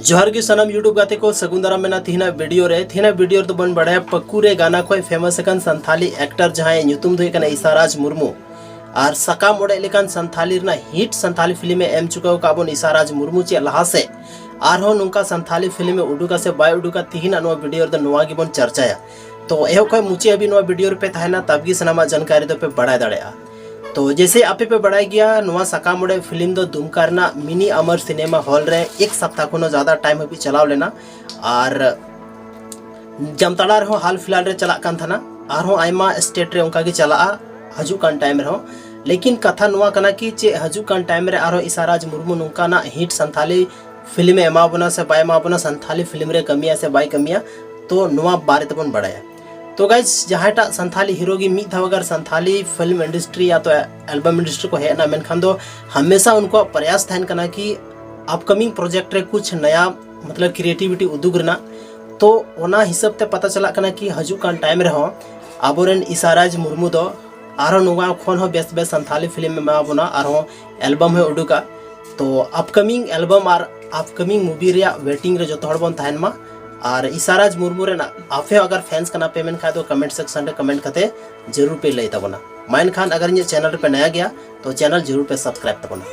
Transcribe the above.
जोहर की सनम यूट्यूब गाते को सगुन दाराम मेना थिना वीडियो रे तो बन बड़ा पक्कूरे गाना को फेमस अकन संथाली एक्टर जहां ᱧᱩᱛᱩᱢ ᱫᱚ ᱠᱟᱱᱟ ᱤᱥᱟᱨᱟᱡ मुर्मू और सकाम ओडे लेकान संथाली रना हिट संथाली फिल्म में एम चुका काबन इसाराज मुर्मू चे लहा से आरहो नुका संथाली फिल्म में उडुका से बाय उडुका तिहिना नो वीडियो द नोवा गिबन चर्चाया तो एहो को मुचे अभी नो वीडियो पे थाना तबगी सनामा जानकारी दो पे बड़ा दड़ेया। तो जैसे आपे पे बढ़ाई गया नुआ सकाम ओडे फिल्म दो दुमकारना मिनी अमर सिनेमा हॉल रे एक सप्ताह को ज़्यादा टाइम अभी चलाव लेना और जमताड़ा रहो हाल फिलहाल रे चला कान थाना आरहो आयमा स्टेट रे उनका की चला हजू कान टाइम रहो। लेकिन कथा नुआ कना कि चे हजू कान टाइम रे आरहो इसाराज मुर्मू नुका ना हिट संथाली फिल्म एमाबना से बाय एमाबना संथाली फिल्म रे कमिया से बाय कमिया तो नुआ बारे तबन बढ़ाया। तो गाइस जहाँटा संथाली हीरो की मीत अगर संथाली फिल्म इंडस्ट्री या तो एल्बम इंडस्ट्री को है ना मेनखान दो हमेशा उनको प्रयास थान करना कि अपकमिंग प्रोजेक्ट रे कुछ नया मतलब क्रिएटिविटी उदुगरना। तो ओना हिसाब ते पता चला करना कि हजू कान टाइम रहो आबोरेन इसाराज मुर्मू दो आरो नुआ खोन हो बेस बेस संथाली फिल्म में माबना आरो एल्बम है उडुका। तो अपकमिंग एल्बम और अपकमिंग मूवी रे वेटिंग रे जो बन थान मा और इसाराज मुर्मू रे ना आपे अगर फैंस कना पेमेंट खा तो कमेंट सेक्शन रे कमेंट करते जरूर पे लई तबना। माइन खान अगर ये चैनल पे नया गया तो चैनल जरूर पे सब्सक्राइब तबना।